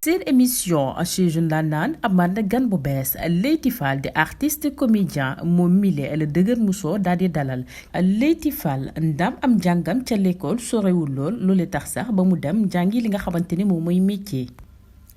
seen émission chez Jeunes Ndaanaan amaat na gan bu bees Leyti Fall di artiste comédien moom mile la dëgër musoo daal di dalal Leyti Fall ndam am njàngam ca l'école sorewul lool loolu tax sax ba mu dem jàngi li nga xamante ne moom mooy métier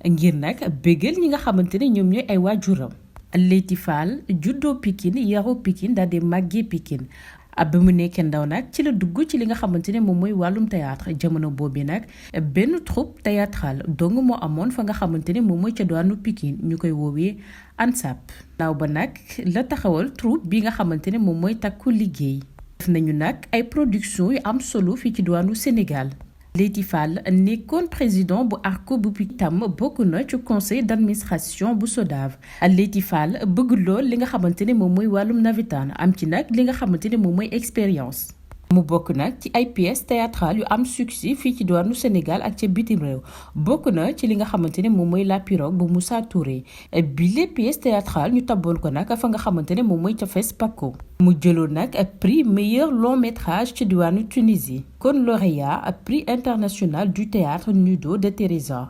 ngir nag bégal ñi nga xamante ne ñoom ñooy ay waajuram. Leyti Fall juddoo Pikine yaroo Pikine daal di màggee Pikine ba mu nekkee ndaw nag ci la dugg ci li nga xamante ne moom mooy wàllum théâtre jamono boobu nag benn troupe théâtrale dong moo amoon fa nga xamante ne moom mooy ca doonu Pikine ñu koy woowee ANSAP. naaw ba nag la taxawal troupe bi nga xamante ne moom mooy takku liggéey. def nañu nag ay production yu am solo fii ci doonu Sénégal. Leyti Fall nekkoon président bu ARCO bu Pikine tam bokk na ci conseil d'administration bu SODAV. Leyti Fall bëgg lool li nga xamante ne moom mooy wàllum navétane am ci nag li nga xamante ne moom mooy expérience. mu bokk nag ci ay pièces théâtrales yu am succès fii ci diwaanu Sénégal ak ca bitim réew bokk na ci li nga xamante ne moom mooy La Pirogue bu Moussa Touré bi les pièces théâtrales ñu tabboon ko nag fa nga xamante ne moom mooy ca FESPACO. mu jëloon nag prix meilleur long métrage ci diwaanu Tunisie kon lauréat prix international du théâtre Nudo de Teresa.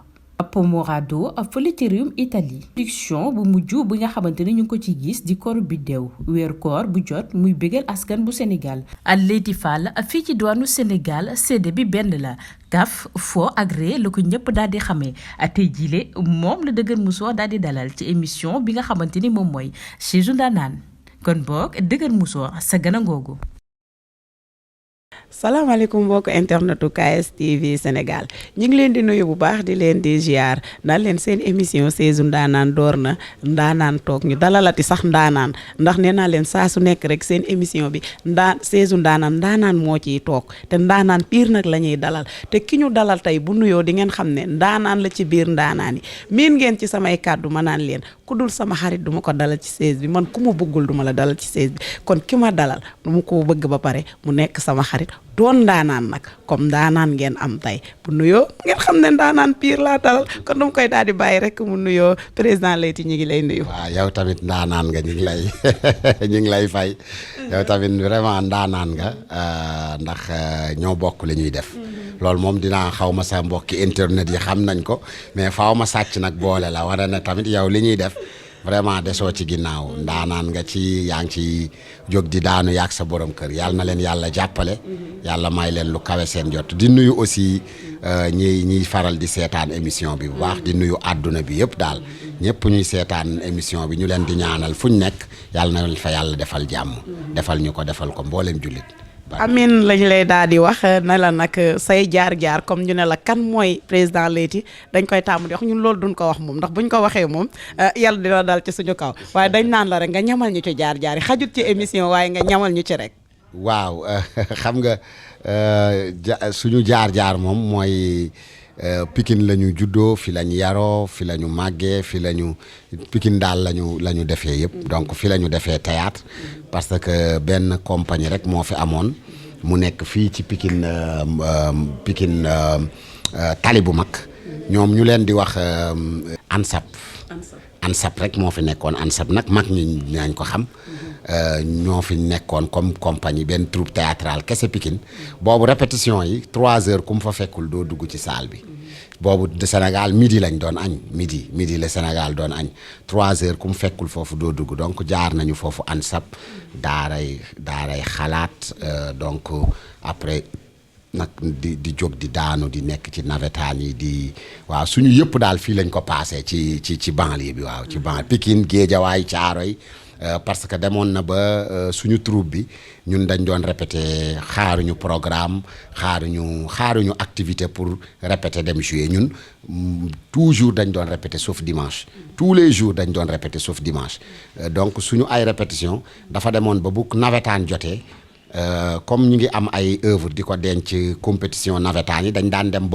Pomorado fële ci réewum Italie. production bu mujj bi nga xamante ne ñu ngi ko ci gis di Koor Biddéew weeru koor bu jot muy bégal askan bu Sénégal. Leyti Fall fii ci diwaanu Sénégal séddee bi benn la kaf foo ak ree la ko ñëpp daal di xamee tey jile moom la dëgër musoo daal di dalal ci émission bi nga xamante ni moom mooy chez Jeunes Ndaanaan kon boog dëgër musoo sa gën a ngoogu. salaamaaleykum mbokk internetu KSTV Sénégal ñu ngi leen di nuyu bu baax di leen di ziar naan leen seen émission saison ndaanaan door na ndaanaan toog ñu dalalati sax ndaanaan ndax nee naa leen saa su nekk rek seen émission bi saison ndaanaan moo ciy toog te ndaanaan piir nag la ñuy dalal te ki ñu dalal tey bu nuyoo di ngeen xam ne ndaanaan la ci biir ndaanaan yi miin ngeen ci samay kàddu ma naan leen ku dul sama xarit duma ko dalal ci seize bi man ku ma bëggul duma la dalal ci seize bi kon ki ma dalal du ma ko bëgg ba pare mu nekk sama xarit doon ndaanaan nag comme ndaanaan ngeen am tey bu nuyoo ngeen xam ne ndaanaan pire laa dalal kon dama koy daal di bàyyi rek mu nuyoo président Leyti ñu ngi lay nuyu. waaw yow tamit ndaanaan nga ñu ngi lay fay yow tamit vraiment ndaanaan nga ndax ñoo bokk li ñuy def loolu moom dinaa xaw ma sa mbokki internet yi xam nañ ko mais faaw ma sàcc nag boole la war na tamit yow li ñuy def vraiment desoo ci ginnaaw ndaanaan nga ci yaa ngi ci jóg di daanu yaag sa borom kër yàlla na leen yàlla jàppale yàlla may leen lu kawe seen jot di nuyu aussi ñiy faral di seetaan émission bi bu baax di nuyu àdduna bi yëpp daal ñëpp ñuy seetaan émission bi ñu leen di ñaanal fu ñu nekk yàlla na leen fa yàlla defal jàmm defal ñu ko defal ko mboolem jullit. amin lañ lay daal di wax ne la nag say jaar-jaar comme ñu ne la kan mooy président Leyti dañ koy tàmm di wax ñun loolu duñ ko wax moom ndax buñ ko waxee moom yàlla dina dal ci suñu kaw waaye dañ naan la rek nga ñamal ñu ci jaar-jaar yi xajut ci émission waaye nga ñamal ñu ci rek. waaw xam nga suñu jaar-jaar moom mooy Pikine la ñu juddoo fi la ñu yaroo fi la ñu màggee fi la ñu Pikine daal la ñu defee yëpp donc fi la ñu defee théâtre parce que benn compagnie rek moo fi amoon mu nekk fii ci Pikine tali bu mag ñoom ñu leen di wax ANSAP rek moo fi nekkoon ANSAP nag mag ñi nañ ko xam ñoo fi nekkoon comme compagnie benn troupe théâtrale kese Pikine boobu répétition yi 3 heures ku mu fa fekkul doo dugg ci salle bi boobu de Sénégal midi lañ doon añ midi le Sénégal doon añ 3 heures ku mu fekkul foofu doo dugg donc jaar nañu foofu ANSAP daaray xalaat donc après nag di jóg di daanu di nekk ci navétane yi di waaw suñu yëpp daal fii lañ ko passé ci banlieue bi waaw ci banlieue Pikine Guédiawaye Thiaroye parce que demoon na ba suñu troupe bi ñun dañ doon répéter xaaruñu programme xaaruñu activité pour répéter dem jouer ñun toujours dañ doon répéter sauf dimanche tous les jours dañ doon répéter sauf dimanche donc suñu ay répétition dafa demoon ba bu navétane jotee comme ñu ngi am ay œuvre di ko denc compétition navétane yi dañ daan dem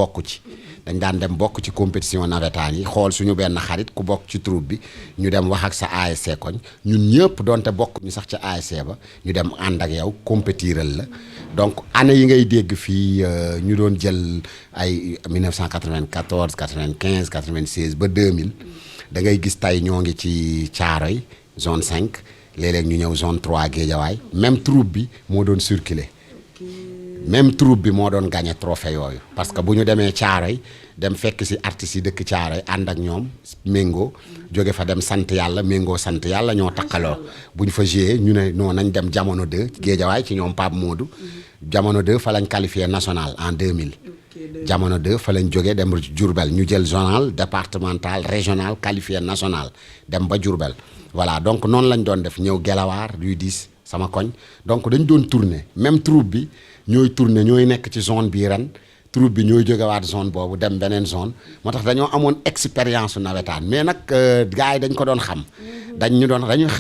bokk ci compétition navétane yi xool suñu benn xarit ku bokk ci troupe bi ñu dem wax ak sa ASC koñ ñun ñëpp donte bokk ñu sax ca ASC ba ñu dem ànd ak yow compétiral la donc année yi ngay dégg fii ñu doon jël ay 1994 95 96 ba 2000 da ngay gis tey ñoo ngi ci Thiaroye zone 5 léeg-léeg ñu ñëw zone 3 Guédiawaye même troupe bi moo doon circuler même troupe bi moo doon gagné trophée yooyu parce que bu ñu demee Thiaroye dem fekk si artistes yi dëkk Thiaroye ànd ak ñoom méngoo jóge fa dem sant yàlla méngoo sant yàlla ñoo takkaloo bu ñu fa joué ñu ne non nañ dem jamono 2 Géejawaay ci ñoom Pape Modou jamono 2 fa lañ qualifié national en 2000 jamono 2 fa lañ jógee dem Diourbel ñu jël zonal départemental régional qualifié national dem ba Diourbel voilà donc noonu lañ doon def ñëw Gelawaar Rue 10 sama koñ donc dañ doon tourner même troupe bi ñooy tourner ñooy nekk ci zone bii ren troupe bi ñooy jógewaat zone boobu dem beneen zone moo tax dañoo amoon expérience su nawetaan mais nag gars yi dañ ko doon xam dañuy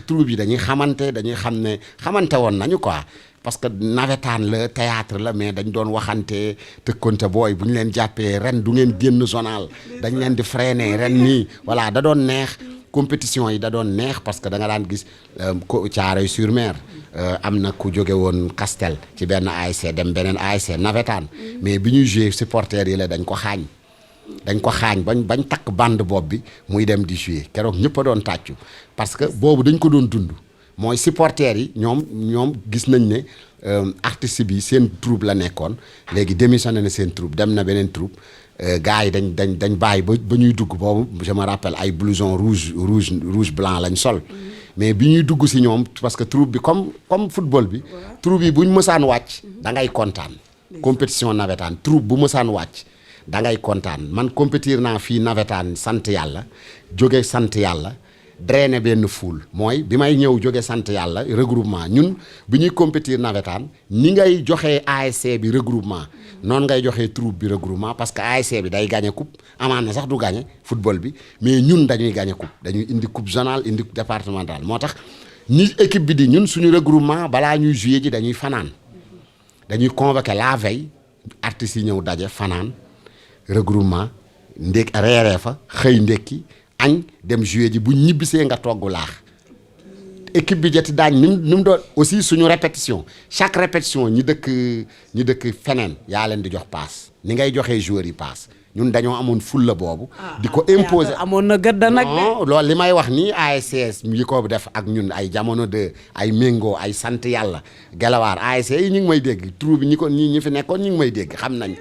troupe yi dañuy xamante dañuy xam ne xamante woon nañu quoi parce que nawetaan la théâtre la mais dañ doon waxante tëkkonte booy bu ñu leen jàppee ren du ngeen génn zonal dañ leen di freiner ren nii voilà da doon neex compétition yi da doon neex parce que da nga daan gis Thiaroye-sur-Mer am na ku jóge woon Castel ci benn ASC dem beneen ASC nawetaan mais bi ñuy jouer supporters yi la dañ ko xaañ bañ takk bande bopp bi muy dem di jouer keroog ñëpp a doon tàccu parce que boobu dañ ko doon dund mooy supporters yi ñoom gis nañ ne artiste bi seen troupe la nekkoon léegi démissionné na seen troupe dem na beneen troupe gars yi dañ bàyyi ba ñuy dugg boobu je me rappelle ay blouson rouge blanc lañ sol mais bi ñuy dugg si ñoom parce que troupe bi comme football bi troupe yi buñ mësaan wàcc da ngay kontaan compétition nawetaan troupe bu mësaan wàcc da ngay kontaan man compétir naa fii nawetaan sant yàlla jóge sant yàlla drainer benn foule mooy bi may ñëw jóge sant yàlla regroupement ñun bi ñuy compétir nawetaan ni ngay joxee ASC bi regroupement noonu ngay joxee troupe bi regroupement parce que ASC bi day gagné coupe amaan na sax du gagné football bi mais ñun dañuy gagné coupe dañuy indi coupe zonale indi départemental moo tax ni équipe bi di ñun suñu regroupement balaa ñuy jouer ji dañuy fanaan dañuy convoquer la veille artistes yi ñëw daje fanaan regroupement reeree fa xëy ndekki añ dem jouer ji bu ñibbisee nga togg laax équipe bi joti daañ ni mu doon aussi suñu répétition chaque répétition ñi dëkk feneen yaa leen di jox paas ni ngay joxee joueurs yi paas ñun dañoo amoon fulla boobu di ko imposer amoon na gëdd nag non loolu li may wax nii ASC yi ko def ak ñun ay jamono de ay méngoo ay sant yàlla Gelawaar ASC yi ñu ngi may dégg troupe bi ñi fi nekkoon ñu ngi may dégg xam nañ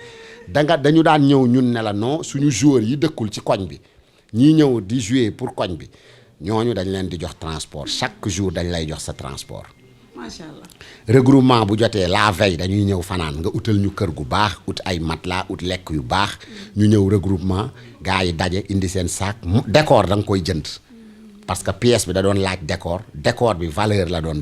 dañu daan ñëw ñun ne la non suñu joueurs yi dëkkul ci koñ bi ñii ñëw di jouer pour koñ bi ñooñu dañ leen di jox transport chaque jour dañ lay jox sa transport. macha allah. regroupement bu jotee la veille dañuy ñëw fanaan nga utal ñu kër gu baax ut ay matelas ut lekk yu baax ñu ñëw regroupement gars yi daje indi seen sac décor da nga koy jënd parce que pièce bi da doon laaj décor bi valeur la doon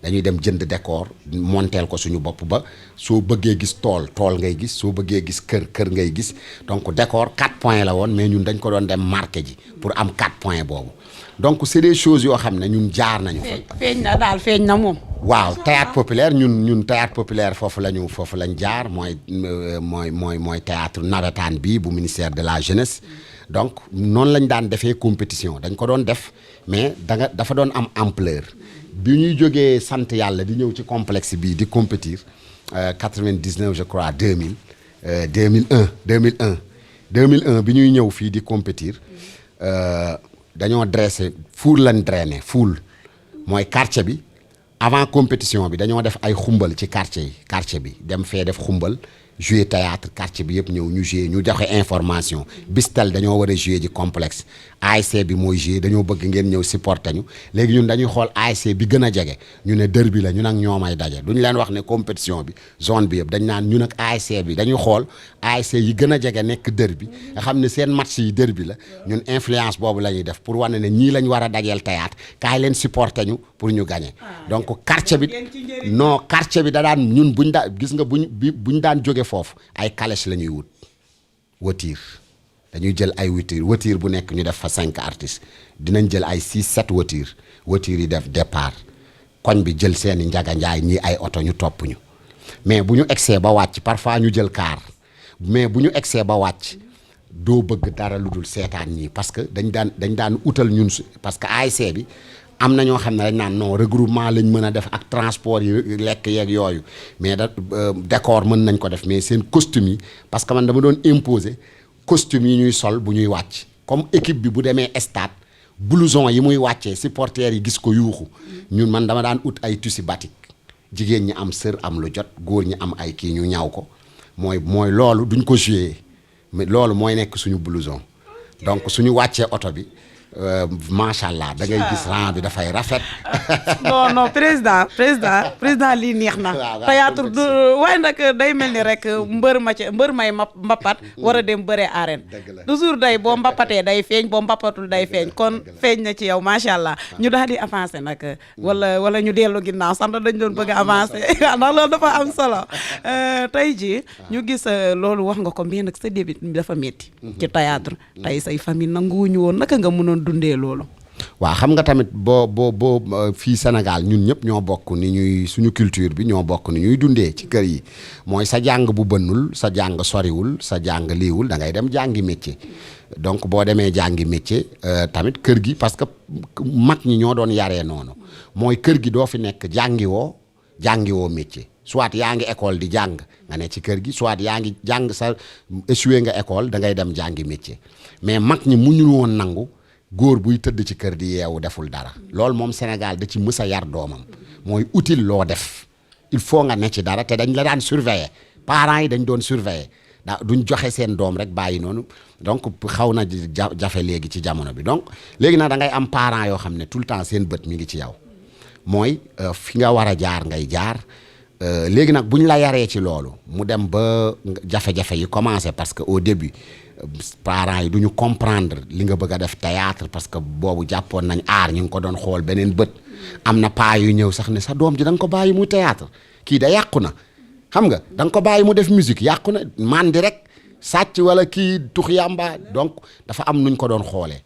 dañuy dem jënd décor monteel ko suñu bopp ba soo bëggee gis tool ngay gis soo bëggee gis kër ngay gis donc décor 4 points la woon mais ñun dañ ko doon dem marqué ji pour am 4 points boobu donc c'est des choses yoo xam ne ñun jaar nañu fa. feeñ na moom. waaw théâtre populaire ñun théâtre populaire foofu lañ jaar mooy théâtre nawetaan bi bu ministère de la jeunesse donc noonu lañ daan defee compétition dañ ko doon def mais dafa doon am ampleur. bi ñuy jógee sant yàlla di ñëw ci complexe bii di compétir 99 je crois 2001 bi ñuy ñëw fii di compétir dañoo dressé foule lañ drainer foule mooy quartier bi avant compétition bi dañoo def ay xumbal ci quartier bi dem fee def xumbal jouer théâtre quartier bi yëpp ñëw ñu jouer ñu joxe information bistal dañoo war a jouer ji complexe ASC bi mooy jouer dañoo bëgg ngeen ñëw supporter ñu léegi ñun dañuy xool ASC bi gën a jege ñu ne derby la ñun ak ñoomay daje duñu leen wax ne compétition bi zone bi yëpp dañ naan ñun ak ASC bi dañuy xool ASC yi gën a jege nekk derby nga xam ne seen match yi derby la ñun influence boobu la ñuy def pour wane ne ñii lañ war a dajeel théâtre kaay leen supporter ñu pour ñu gagner donc quartier bi da daan ñun buñ daan gis nga buñ daan jóge foofu ay calèche la ñuy wut voiture dañuy jël ay voiture bu nekk ñu def fa 5 artistes dinañ jël ay 6-7 voiture yi def départ koñ bi jël seeni njaga njaay ñii ay oto ñu topp ñu mais bu ñu egsee ba wàcc parfois ñu jël car mais bu ñu egsee ba wàcc doo bëgg dara lu dul seetaan ñii parce que dañ daan utal ñun parce que ASC bi am na ñoo xam ne dañ naan non regroupement lañ mën a def ak transport yi lekk yeeg yooyu mais décor mën nañ ko def mais seen costume yi parce que man dama doon imposer costume yi ñuy sol bu ñuy wàcc comme équipe bi bu demee stade blouson yi muy wàccee supporters yi gis ko yuuxu ñun man dama daan ut ay tissu batik jigéen ñi am sër am lu jot góor ñi am ay kii ñu ñaw ko mooy loolu duñ ko jouer mais loolu mooy nekk suñu blouson donc suñu wàccee oto bi macha allah da ngay gis rang bi dafay rafet. non président lii neex na. théâtre du waaye nag day mel ni rek mbër may mbappat war a dem bëree arène. toujours day boo mbapatee day feeñ boo mbapatul day feeñ kon feeñ na ci yow macha allah ñu daal di avancé nag wala ñu dellu ginnaaw sax dañ doon bëgg a avancé ndax loolu dafa am solo tey jii ñu gis loolu wax nga ko mais nag sa début dafa métti. ci théâtre tey say famille nanguwuñu woon naka nga mënoon dundee loolu. waaw xam nga tamit boo fii Sénégal ñun ñëpp ñoo bokk ni ñuy suñu culture bi ñoo bokk ni ñuy dundee ci kër yi mooy sa jàng bu bënnul sa jàng soriwul sa jàng liiwul da ngay dem jàngi métier donc boo demee jàngi métier tamit kër gi parce que mag ñi ñoo doon yaree noonu mooy kër gi doo fi nekk jàngiwoo métier soit yaa ngi école di jàng nga ne ci kër gi soit yaa ngi jàng sa échoué nga école da ngay dem jàngi métier mais mag ñi muñu woon nangu góor buy tëdd ci kër di yeewu deful dara loolu moom Sénégal da ci mës a yar doomam mooy utile loo def il faut nga ne ci dara te dañ la daan surveiller parents yi dañ doon surveiller duñ joxe seen doom rek bàyyi noonu donc xaw na jafe léegi ci jamono bi donc léegi nag da ngay am parents yoo xam ne tout le temps seen bët mi ngi ci yow mooy fi nga war a jaar ngay jaar léegi nag buñ la yaree ci loolu mu dem ba jafe-jafe yi commencé parce que au début parents yi duñu comprendre li nga bëgg a def théâtre parce que boobu jàppoon nañ aar ñu ngi ko doon xool beneen bët am na paa yu ñëw sax ne sa doom ji da nga ko bàyyi mu théâtre kii da yàqu na xam nga da nga ko bàyyi mu def musique yàqu na mandi rek sàcc wala kii tux yàmba donc dafa am nuñ ko doon xoolee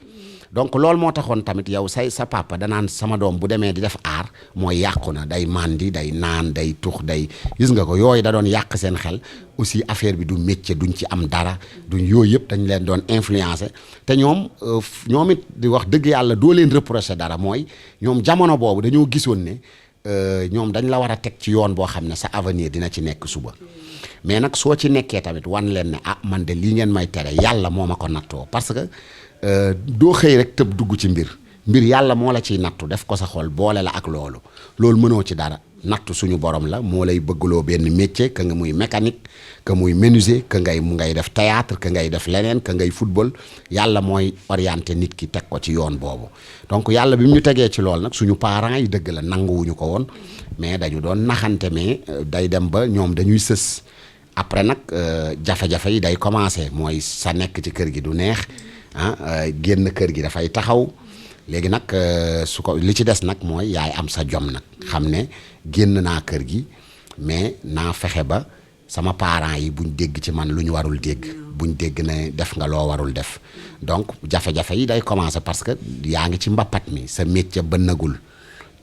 donc loolu moo taxoon tamit yow sa papa danaan sama doom bu demee di def aar mooy yàqu na day mandi day naan day tux day gis nga ko yooyu da doon yàq seen xel aussi affaire bi du métier duñ ci am dara duñ yooyu yëpp dañ leen doon influencer te ñoom it di wax dëgg yàlla doo leen reprocher dara mooy ñoom jamono boobu dañoo gisoon ne ñoom dañ la war a teg ci yoon boo xam ne sa avenir dina ci nekk suba mais nag soo ci nekkee tamit wan leen ne man de lii ngeen may tere yàlla moo ma ko nattoo parce que doo xëy rek tëb dugg ci mbir yàlla moo la ciy nattu def ko sa xol boole la ak loolu mënoo ci dara nattu suñu borom la moo lay bëggloo benn métier que nga muy mécanique que muy menuisier que ngay def théâtre que ngay def leneen que ngay football yàlla mooy orienté nit ki teg ko ci yoon boobu donc yàlla bi mu ñu tegee ci loolu nag suñu parents yi dëgg la nanguwuñu ko woon mais dañu doon naxante mais day dem ba ñoom dañuy sës après nag jafe-jafe yi day commencé mooy sa nekk ci kër gi du neex génn kër gi dafay taxaw léegi nag su ko li ci des nag mooy yaay am sa jom nag xam ne génn naa kër gi mais naa fexe ba sama parents yi buñ dégg ci man lu ñu warul dégg buñ dégg ne def nga loo warul def donc jafe-jafe yi day commencer parce que yaa ngi ci mbappat mi sa métier bënnagul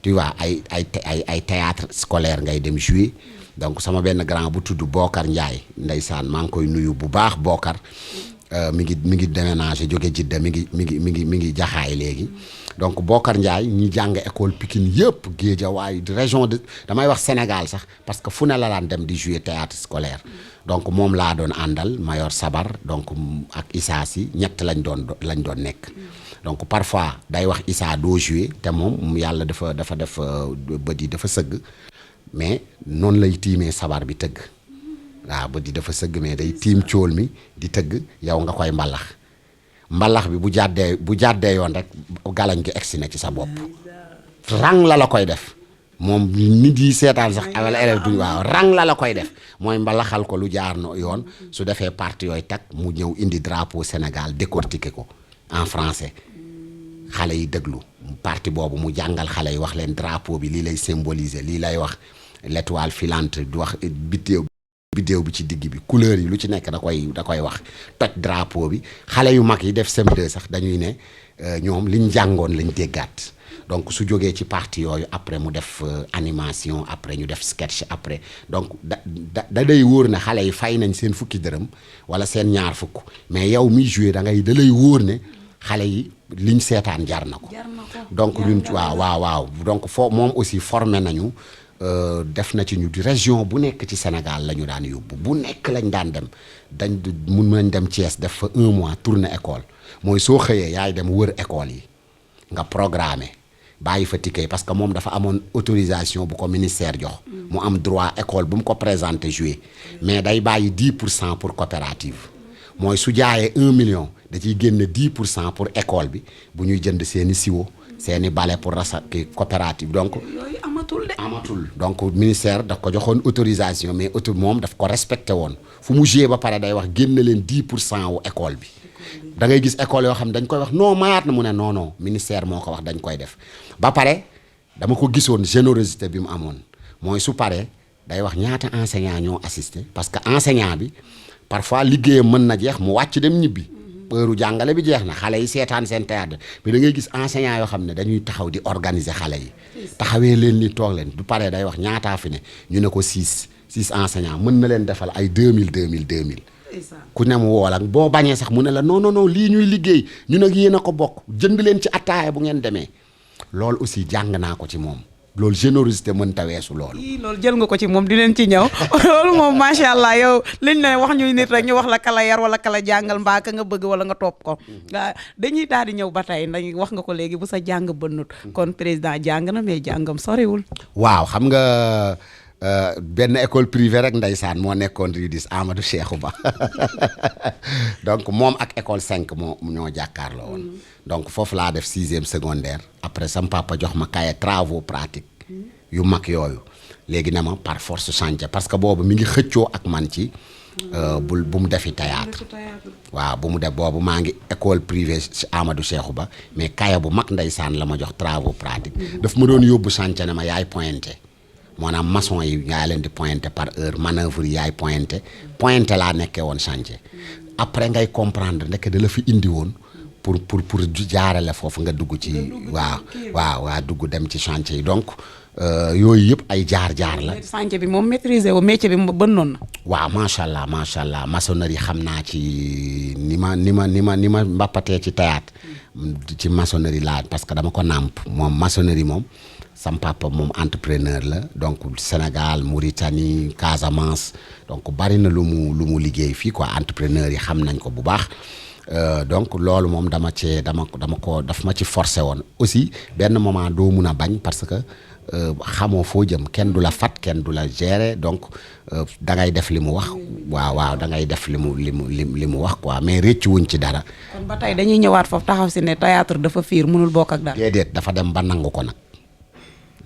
tu vois ay théâtre scolaire ngay dem jouer donc sama benn grand bu tudd Bokar Ndiaye ndeysaan maa ngi koy nuyu bu baax Bokar mi ngi déménagé jóge Jidda mi ngi jaxaay léegi donc Bokar Ndiaye ñi jàng école Pikine yëpp Guédiawaye région de damay wax Sénégal sax parce que fu ne la daan dem di jouer théâtre scolaire donc moom laa doon àndal mayor sabar donc ak Issa si ñett lañ doon nekk donc parfois day wax Issa doo jouer te moom yàlla dafa def bët yi dafa sëgg mais noonu lay tiimee sabar bi tëgg waaw bët yi dafa sëgg mais day tiim cóol mi di tëgg yow nga koy mbalax bi bu jàddee yoon rek galañ gi egsi na ci sa bopp rang la koy def moom nit yi seetaan sax wala élève duñ waaw rang la koy def mooy mbalaxal ko lu jaar no yoon su defee parti yooyu tag mu ñëw indi drapeau Sénégal décortiquer ko en français xale yi déglu parti boobu mu jàngal xale yi wax leen drapeau bi lii lay symboliser lii lay wax l'étoile filante du wax biddéew bi ci digg bi couleur yi lu ci nekk da koy wax toj drapeau bi xale yu mag yi def CM2 sax dañuy ne ñoom liñ jàngoon lañ déggaat donc su jógee ci partie yooyu après mu def animation après ñu def sketch après donc da day wóor ne xale yi fay nañ seen fukki dërëm wala seen ñaar fukk mais yow miy joué da lay wóor ne xale yi liñ seetaan jar na ko donc ñun waaw donc moom aussi formé nañu def na ci ñu di région bu nekk ci Sénégal la ñu daan yóbbu bu nekk lañ daan dem mun nañ dem Thiès def fa 1 mois tourner école mooy soo xëyee yaay dem wër école yi nga programmer bàyyi fa ticket parce que moom dafa amoon autorisation bu ko ministère jox mu am droit école bu mu ko présenté jouer mais day bàyyi 10% pour coopérative mooy su jaayee 1 million da ciy génne 10% pour école bi bu ñuy jënd seeni siwo seeni bale pour rasa ki coopérative donc yooyu amatul de. amatul donc ministère daf ko joxoon autorisation mais moom daf ko respecté woon fu mu joué ba pare day wax génne leen 10% wu école bi da ngay gis école yoo xam dañ koy wax non mayaat na mu ne non ministère moo ko wax dañ koy def ba pare dama ko gisoon générosité bi mu amoon mooy su paree day wax ñaata enseignant ñoo assisté parce que enseignant bi parfois liggéeyam mën na jeex mu wàcc dem ñibbi heure jàngale bi jeex na xale yi seetaan seen théâtre mais da ngay gis enseignant yoo xam ne dañuy taxaw di organiser xale yi taxawee leen ni toog leen du paree day wax ñaataa fi ne ñu ne ko 6 enseignant mën na leen defal ay 2000 ku ne mu woo la boo bañee sax mu ne la non lii ñuy liggéey ñu nag yéen a ko bokk jënd leen ci attaaya bu ngeen demee loolu aussi jàng naa ko ci moom loolu générosité mën ta weesu loolu. loolu jël nga ko ci moom di leen ci ñëw loolu moom macha allah yow liñ ne wax ñu nit rek ñu wax la kala yar wala kala jàngal mbaa ka nga bëgg wala nga topp ko dañuy daal di ñëw ba tey ndax wax nga ko léegi bu sa jàng bënnut kon président jàng na mais jàngam soriwul. waaw xam nga benn école privée rek ndeysaan moo nekkoon Ridis Amadou Cheikhou Ba donc moom ak école 5 moo ñoo jàkkaarloo woon donc foofu laa def 6e secondaire après sam papa jox ma cahier travaux pratiques yu mag yooyu léegi ne ma par force chantier parce que boobu mi ngi xëccoo ak man ci bu mu defi théâtre waaw bu mu def boobu maa ngi école privée Amadou Cheikhou Ba mais cahier bu mag ndeysaan la ma jox travaux pratiques daf ma doon yóbbu chantier ne ma yaay pointé maanaam maçon yi yaa leen di pointé par heure manœuvre yi yaay pointé laa nekkee woon chantier après ngay comprendre ndeke da la fi indi woon pour jaarale foofu nga dugg ci waaw dugg dem ci chantier yi donc yooyu yëpp ay jaar-jaar la. chantier bi moom maîtriser wu métier bi bën noonu. waaw macha allah maçonnerie xam naa ci ni ma mbappatee ci théâtre ci maçonnerie laa parce que dama ko nàmp moom maçonnerie moom. sam papa moom entrepreneur la donc Sénégal Mauritanie Casamance donc bari na lu mu liggéey fii quoi entrepreneur yi xam nañ ko bu baax donc loolu moom daf ma ci forcé woon aussi benn moment doo mun a bañ parce que xamoo foo jëm kenn du la fat kenn du la gérer donc da ngay def li mu wax waaw da ngay def li mu wax quoi mais réccu wuñ ci dara. kon ba tey dañuy ñëwaat foofu taxaw si ne théâtre dafa fiir mënul bokk ak dara. déedéet dafa dem ba nangu ko nag.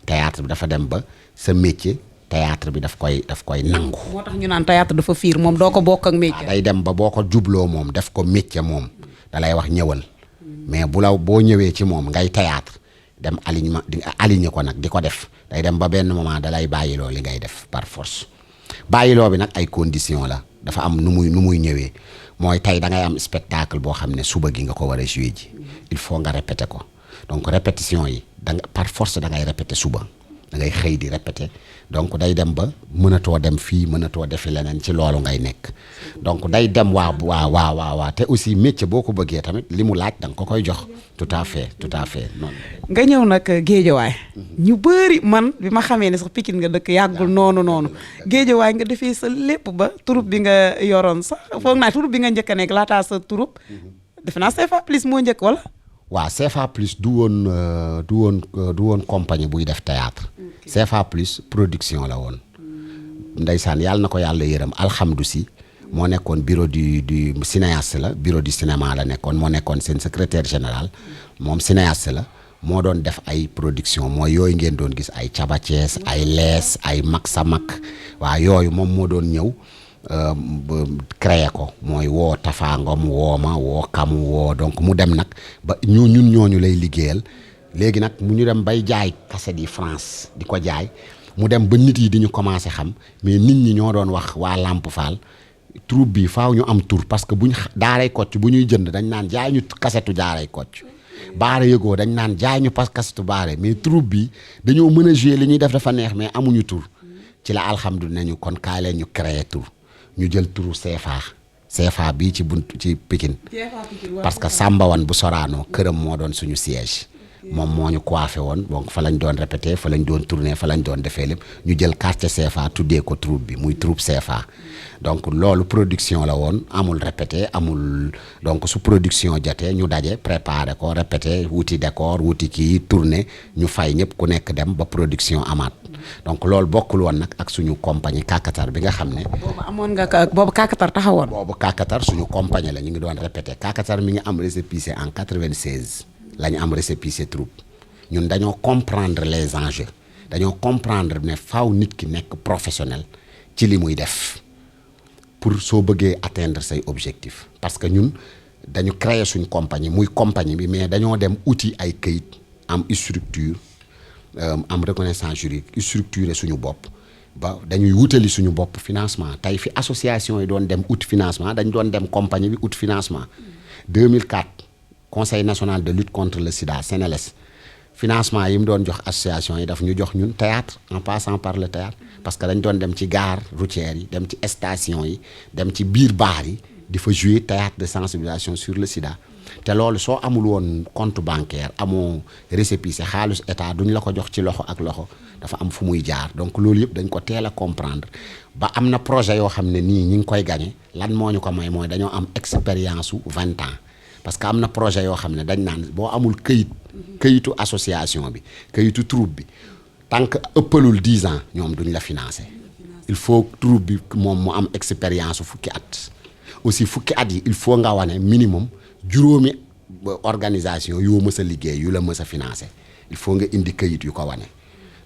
théâtre bi dafa dem ba sa métier théâtre bi daf koy nangu. moo tax ñu naan théâtre dafa fiir moom doo ko bokk ak métier. day dem ba boo ko jubloo moom def ko métier moom da lay wax ñëwal mais boo ñëwee ci moom ngay théâtre dem aligné ko nag di ko def day dem ba benn moment da lay bàyyiloo li ngay def par force bàyyiloo bi nag ay conditions la dafa am nu muy ñëwee mooy tey da ngay am spectacle boo xam ne suba gi nga ko war a jouer ji il faut nga répéter ko. donc répétition yi par force da ngay répéter suba da ngay xëy di répéter donc day dem ba mënatoo dem fii mënatoo defi leneen ci loolu ngay nekk donc day dem waaw te aussi métier boo ko bëggee tamit li mu laaj da nga ko koy jox tout à fait noonu. nga ñëw nag Géejawaay ñu bëri man bi ma xamee ne sax Pikine nga dëkk yàggul noonu Géejawaay nga defee sa lépp ba troupe bi nga yoroon sax foog naa troupe bi nga njëkk a nekk laataa sa troupe defe naa CFA plus moo njëkk wala. waaw CFA plus du woon compagnie buy def théâtre CFA plus production la woon ndeysaan yàlla na ko yàlla yërëm alhamdu si moo nekkoon bureau du cinéaste la bureau du cinéma la nekkoon moo nekkoon seen secrétaire général moom cinéaste la moo doon def ay production mooy yooyu ngeen doon gis ay Caba Thiès ay lees ay mag sa mag waaw yooyu moom moo doon ñëw créé ko mooy woo tafaangom woo ma woo kamu woo donc mu dem nag ba ñun ñooñu lay liggéeyal léegi nag mu ñu dem bay jaay cassette yi France di ko jaay mu dem ba nit yi di ñu commencé xam mais nit ñi ñoo doon wax waa Lamp Fall troupe bi faaw ñu am tur parce que buñ daaray Kocc bu ñuy jënd dañ naan jaay ñu kasetu daaray Kocc baare yëgoo dañ naan jaay ñu pas kasetu baare mais troupe bi dañoo mën a jouer li ñuy def dafa neex mais amuñu tur ci la alhamdulilah ñu kon kaay leen ñu créé tur ñu jël turu CFA bii ci Pikine parce que Samba Wan bu Sorano këram moo doon suñu siège moom moo ñu coiffé woon donc fa lañ doon répété fa lañ doon tourné fa lañ doon defee lépp ñu jël quartier CFA tuddee ko troupe bi muy troupe CFA donc loolu production la woon amul répété amul donc su production jotee ñu daje préparé ko répété wuti décor wuti kii tourné ñu fay ñëpp ku nekk dem ba production amaat donc loolu bokkul woon nag ak suñu compagnie Kakatar bi nga xam ne. boobu amoon nga boobu Kakatar taxawoon. boobu Kakatar suñu compagnie la ñu ngi doon répété Kakatar mi ngi am récépissé en 96 la ñu am récépissé troupe ñun dañoo comprendre les enjeux dañoo comprendre ne faaw nit ki nekk professionnel ci li muy def pour soo bëggee atteindre say objectifs parce que ñun dañu créer suñu compagnie muy compagnie bi mais dañoo dem outil ay këyit am structure am reconnaissance juridique structuré suñu bopp ba dañuy wutali suñu bopp financement tey fi association yi doon dem out financement dañ doon dem compagnie bi out financement 2004 conseil national de lutte contre le sida CNLS financement yi mu doon jox association yi daf ñu jox ñun théâtre en passant par le théâtre parce que dañ doon dem ci gare routière yi dem ci station yi dem ci biir baar yi di fa jouer théâtre de sensibilisation sur le sida te loolu soo amul woon compte bancaire amoo récépissé xaalis état duñ la ko jox ci loxo ak loxo dafa am fu muy jaar donc loolu yëpp dañ ko teel a comprendre ba am na projet yoo xam ne nii ñi ngi koy gagné lan moo ñu ko may mooy dañoo am expérience su 20 ans parce que am na projet yoo xam ne dañ naan boo amul këyitu association bi këyitu troupe bi tant que ëppalul 10 ans ñoom duñ la financer il faut troupe bi moom mu am expérience fukki at aussi fukki at yi il faut nga wane minimum juróomi organisation yoo mës a liggéey yu la mës a financer il faut nga indi këyit yu ko wane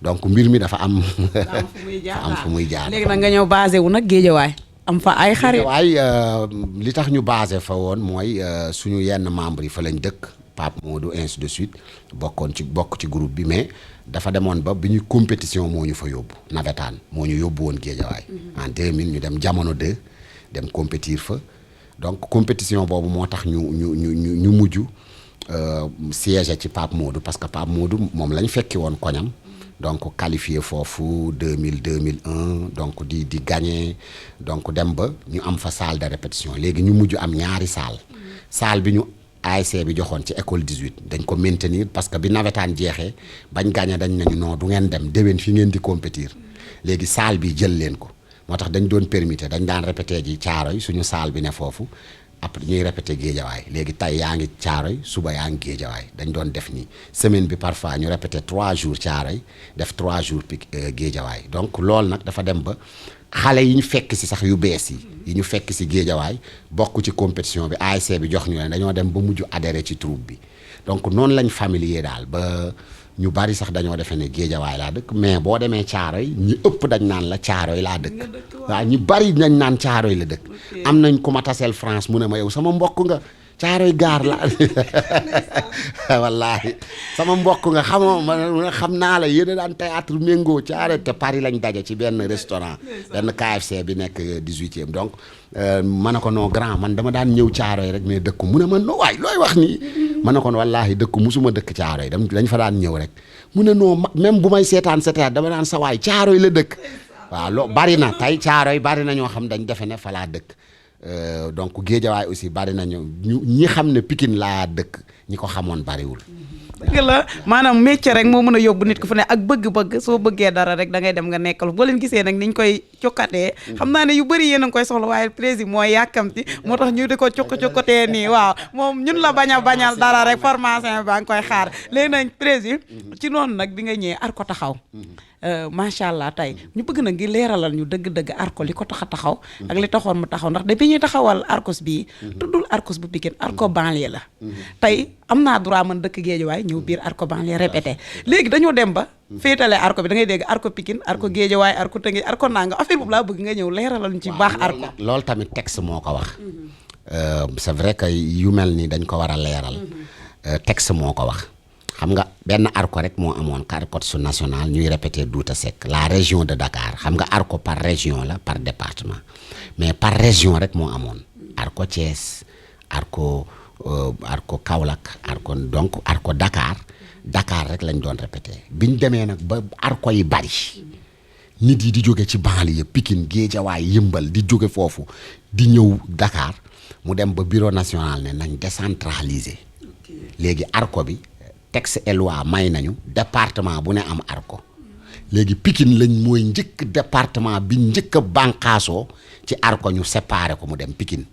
donc mbir mi dafa am fu muy jaar léegi nag nga ñëw basé wu nag Géejawaay am fa ay xarit waaye li tax ñu basé fa woon mooy suñu yenn membres yi fa lañ dëkk Pape Modou ainsi de suite bokk ci groupe bi mais dafa demoon ba bi ñuy compétition moo ñu fa yóbbu nawetaan moo ñu yóbbu woon Géejawaay en 2000 ñu dem jamono 2 dem compétir fa donc compétition boobu moo tax ñu mujj siège ci Pape Modou parce que Pape Modou moom lañ fekki woon koñam donc qualifié foofu 2001 donc di gagné donc dem ba ñu am fa salle de répétition léegi ñu mujj am ñaari salle bi ñu ASC bi joxoon ci école 18 dañ ko maintenir parce que bi nawetaan jeexee bañ gagné dañ nañu non du ngeen dem déwén fi ngeen di compétir léegi salle bi jël leen ko moo tax dañ doon permettre dañ daan répété ji Caaroy suñu salle bi ne foofu après ñuy répété Géejawaay léegi tey yaa ngi Caaroy suba yaa ngi Géejawaay dañ doon def nii semaine bi parfois ñu répété 3 jours Caaroy def 3 jours Géejawaay donc loolu nag dafa dem ba xale yi ñu fekk si sax yu bees yi ñu fekk si Géejawaay bokk ci compétition bi ASC bi jox ñu leen dañoo dem ba mujj adhéré ci troupe bi donc noonu lañ familier daal ba ñu bari sax dañoo defee ne Géejawaay laa dëkk mais boo demee Caaroy ñi ëpp dañ naan la Caaroy laa dëkk waaw ñu bari dañ naan Caaroy la dëkk am nañ ku ma taseel France mu ne ma yow sama mbokk nga Caaroy gaar la wallaahi sama mbokk nga xam naa la yéen a daan théâtre méngoo Caaroy te Paris lañ daje ci benn restaurant benn KFC bi nekk 18e donc ma ne ko non grand man dama daan ñëw Caaroy rek mais dëkku mu ne ma no waay looy wax nii ma ne ko wallaahi dëkku musuma dëkk Caaroy dañ fa daan ñëw rek mu ne non même bu may seetaan dama daan sa waay Caaroy la dëkk waaw bari na tey Caaroy bari na ñoo xam dañ defe ne fa laa dëkk donc Géejawaay aussi bari na ñi xam ne Pikine laa dëkk ñi ko xamoon bariwul. dëgg la maanaam métier rek moo mën a yóbbu nit ku fu ne ak bëgg-bëgg soo bëggee dara rek da ngay dem nga nekkal boo leen gisee nag niñ koy cokkatee xam naa ne yu bëri yéen a ngi koy soxla waaye président mooy yàkkamti moo tax ñu di ko cokkatee nii waaw moom ñun la bañal dara rek formation baa ngi koy xaar léegi nag président ci noonu nag bi nga ñëwee Arco taxaw macha allah tey ñu bëgg na ngi leeralal ñu dëgg-dëgg Arco li ko tax a taxaw ak li taxoon mu taxaw ndax depuis ñuy taxawal Arcos bii tuddul Arcos bu Pikine Arco banlieue la tey am naa droit man dëkk Géejawaay ñëw biir Arco banlieue répété léegi dañoo dem ba féetale Arco bi da ngay dégg Arco Pikine Arco Géejawaay Arco Tëngéej Arco nanga affaire boobu laa bëgg nga ñëw leeralal ñu ci baax Arco loolu tamit texte moo ko wax c'est vrai que yu mel ni dañ ko war a leeral texte moo ko wax xam nga benn Arco rek moo amoon Arcos national ñuy répété Douta Seck la région de Dakar xam nga Arco par région la par département mais par région rek moo amoon Arco Thiès Arco Kaolack Arco Dakar rek lañ doon répété biñ demee nag ba Arco yi bari nit yi di jóge ci banlieue Pikine Guédiawaye Yëmbal di jóge foofu di ñëw Dakar mu dem ba bureau national ne nañ décentraliser léegi Arco bi texte et loi may nañu département bu ne am arko léegi Pikine lañ mooy njëkk département bi njëkk a bànqaasoo ci arko ñu séparé ko mu dem Pikine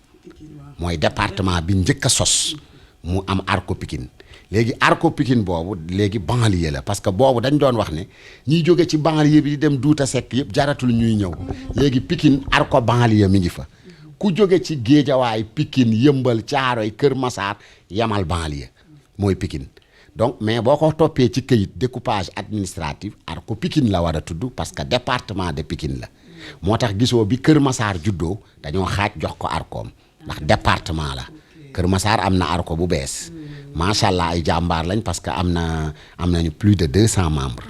mooy département bi njëkk a sos mu am arko Pikine léegi arko Pikine boobu léegi banlieue la parce que boobu dañ doon wax ne ñiy jóge ci banlieue bi di dem Douta Seck yëpp jaratul ñuy ñëw léegi Pikine arko banlieue mi ngi fa ku jóge ci Géejawaay Pikine Yëmbal Caaroy Kër Masaar yamal banlieue mooy Pikine donc mais boo ko toppee ci këyit découpage administratif arko Pikine la war a tudd parce que département de Pikine la moo tax gisoo bi Kër Masaar juddoo dañoo xaaj jox ko arkoom ndax département la Kër Masaar am na arko bu bees macha allah ay jàmbaar lañ parce que am nañu plus de 200 membres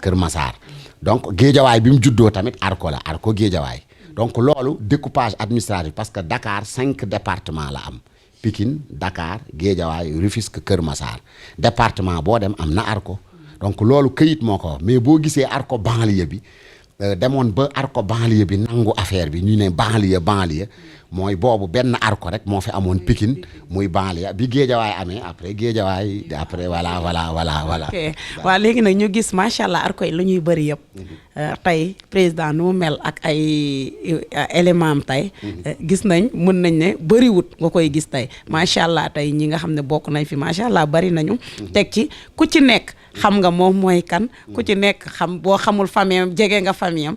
Kër Masaar donc Géejawaay bi mu juddoo tamit arko la arko Géejawaay donc loolu découpage administratif parce que Dakar 5 départements la am Pikine Dakar Guédiawaye Rufisque Kër Massar département boo dem am na arko donc loolu këyit moo ko mais boo gisee arko banlieue bi demoon ba arko banlieue bi nangu affaire bi ñu ne banlieue mooy boobu benn arko rek moo fi amoon Pikine muy banlieue bi Guédiawaye amee après Guédiawaye après voilà. ok waaw léegi nag ñu gis macha allah arko yi lu ñuy bëri yëpp tey président nu mu mel ak ay élément am tey gis nañ mën nañ ne bëriwut nga koy gis tey macha allah tey ñi nga xam ne bokk nañ fi macha allah bari nañu teg ci ku ci nekk xam nga moom mooy kan ku ci nekk xam boo xamul famille am jege nga famille am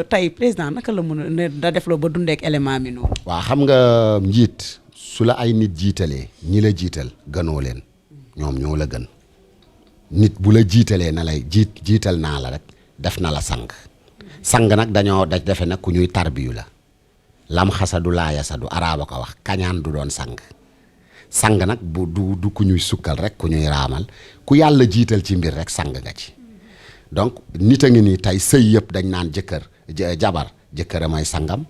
tey président naka la mën a da def loo ba dundeek élément bi noonu. waaw xam nga njiit su la ay nit jiitalee ñi la jiital gënoo leen ñoom ñoo la gën nit bu la jiitalee na lay jiital naa la rek def na la sang nag dañoo defe nag ku ñuy tarbiyu la lam xasadu laa yasadu araaba ko wax kañaan du doon sang nag bu du ku ñuy sukkal rek ku ñuy raamal ku yàlla jiital ci mbir rek sang nga ci donc nit a ngi nii tey sëy yëpp dañ naan jabar jëkkër a may sangam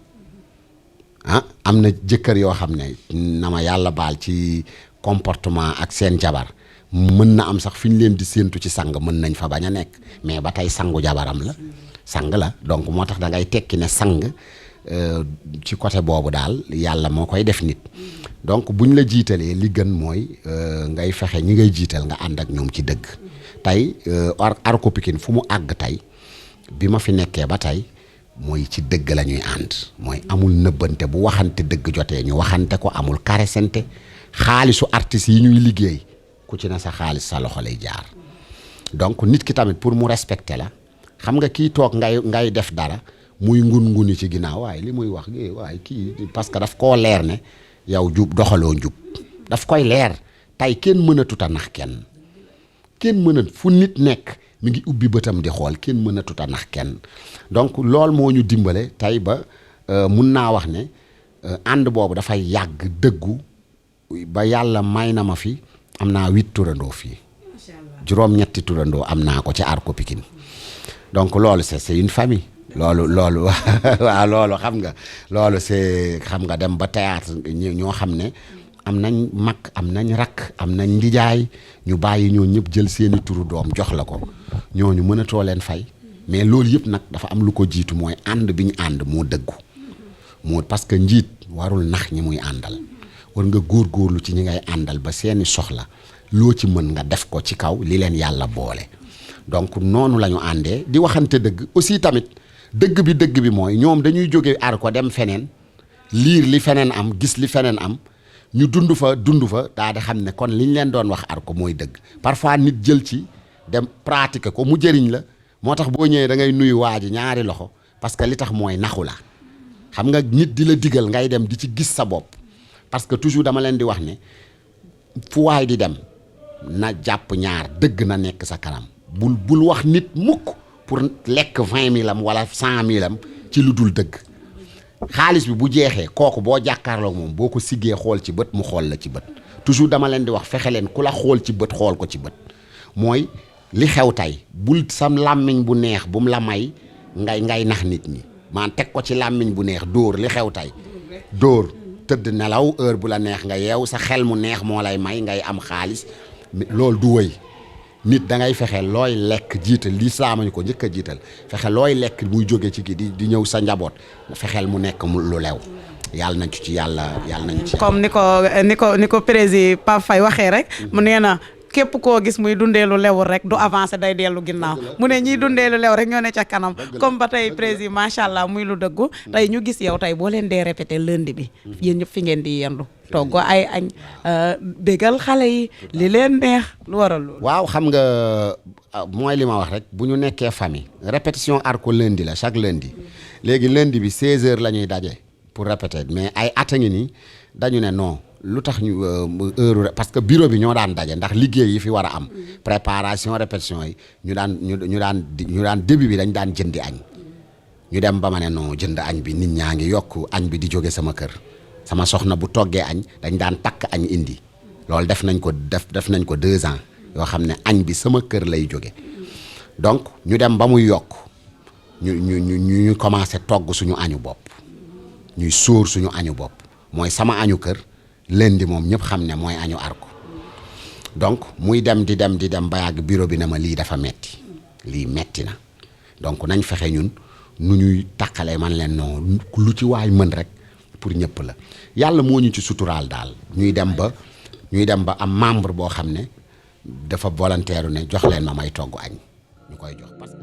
am na jëkkër yoo xam ne na ma yàlla baal ci comportement ak seen jabar mën na am sax fi ñu leen di séentu ci sang mën nañ fa bañ a nekk mais ba tey sangu jabaram la sang la donc moo tax da ngay tekki ne sang ci côté boobu daal yàlla moo koy def nit donc buñ la jiitalee li gën mooy ngay fexe ñi ngay jiital nga ànd ak ñoom ci dëgg tey arko Pikine fu mu àgg tey bi ma fi nekkee ba tey mooy ci dëgg la ñuy ànd mooy amul nëbbante bu waxante dëgg jotee ñu waxante ko amul karesante xaalisu artistes yi ñuy liggéey ku ci na sa xaalis sa loxo lay jaar donc nit ki tamit pour mu respecter la xam nga kii toog ngay def dara muy nguni ci ginnaaw waaye li muy wax waaye kii parce que daf koo leer ne yow doxaloo njub daf koy leer tey kenn mënatut a nax kenn mënat fu nit nekk mi ngi ubbi bëtam di xool kenn mënatut a nax kenn donc loolu moo ñu dimbale tey ba mun naa wax ne ànd boobu dafay yàgg dëggu ba yàlla may na ma fi am naa 8 turandoo fii juróom-ñetti turandoo am naa ko ci arko Pikine donc loolu c'est une famille loolu waaw loolu xam nga loolu c'est xam nga dem ba théâtre ñoo xam ne am nañ mag am nañ rakk am nañ ndijaay ñu bàyyi ñoo ñëpp jël seeni turu doom jox la ko ñooñu mënatoo leen fay mais loolu yëpp nag dafa am lu ko jiitu mooy ànd bi ñu ànd moo dëggu moo parce que njiit warul nax ñi muy àndal war nga góorgóorlu ci ñi ngay àndal ba seeni soxla loo ci mën nga def ko ci kaw li leen yàlla boole donc noonu la ñu àndee di waxante dëgg aussi tamit dëgg bi mooy ñoom dañuy jóge arko dem feneen liir li feneen am gis li feneen am ñu dund fa daa di xam ne kon liñ leen doon wax arko mooy dëgg parfois nit jël ci dem pratiquer ko mu jëriñ la moo tax boo ñëwee da ngay nuyu waa ji ñaari loxo parce que li tax mooy naxu la xam nga nit di la digal ngay dem di ci gis sa bopp parce que toujours dama leen di wax ne fu waay di dem na jàpp ñaar dëgg na nekk sa kanam bul wax nit mukk pour lekk 20 000 am wala 100 000 am ci lu dul dëgg xaalis bi bu jeexee kooku boo jàkkaarloog moom boo ko siggee xool ci bët mu xool la ci bët toujours dama leen di wax fexe leen ku la xool ci bët xool ko ci bët mooy li xew tey bul sam làmmiñ bu neex bu mu la may ngay nax nit ñi man teg ko ci làmmiñ bu neex dóor li xew tey dóor tëdd nelaw heure bu la neex nga yeew sa xel mu neex moo lay may ngay am xaalis loolu du wëy nit da ngay fexe looy lekk jiital lislaam ñu ko njëkk a jiital fexe looy lekk muy jóge ci kii di ñëw sa njaboot fexeel mu nekk lu lew yàlla nañ ci yàlla nañ ci comme ni ko président Pape Faye waxee rek mu nee na képp koo gis muy dundee lu lewul rek du avancer day dellu ginnaaw mu ne ñiy dundee lu lew rek ñoo ne ca kanam comme ba tey président macha allah muy lu dëggu tey ñu gis yow tey boo leen dee répété lundi bi yéen ñëpp fi ngeen di yendu togg ay añ bégal xale yi li leen neex lu waral loolu. waaw xam nga mooy li ma wax rek bu ñu nekkee famille répétition arco lundi la chaque lundi léegi lundi bi 16h la ñuy daje pour répéter mais ay at a ngi nii dañu ne non. lu tax ñu heure parce que bureau bi ñoo daan daje ndax liggéey yi fi war a am préparation répétition yi ñu daan début bi dañ daan jëndi añ ñu dem ba ma ne non jënd añ bi nit ñaa ngi yokk añ bi di jóge sama kër sama soxna bu toggee añ dañ daan takk añ indi loolu def nañ ko 2 ans yoo xam ne añ bi sama kër lay jóge donc ñu dem ba muy yokk ñu commencé togg suñu añu bopp ñuy sóor suñu añu bopp mooy sama añu kër lundi moom ñëpp xam ne mooy añu arko donc muy dem di dem ba yàgg bureau bi ne ma lii dafa metti lii metti na donc nañ fexe ñun nu ñuy tàqalee man leen non lu ci waay mën rek pour ñëpp la yàlla moo ñu ci suturaal daal ñuy dem ba am membre boo xam ne dafa volontaire ne jox leen ma may togg añ ñu koy jox parce que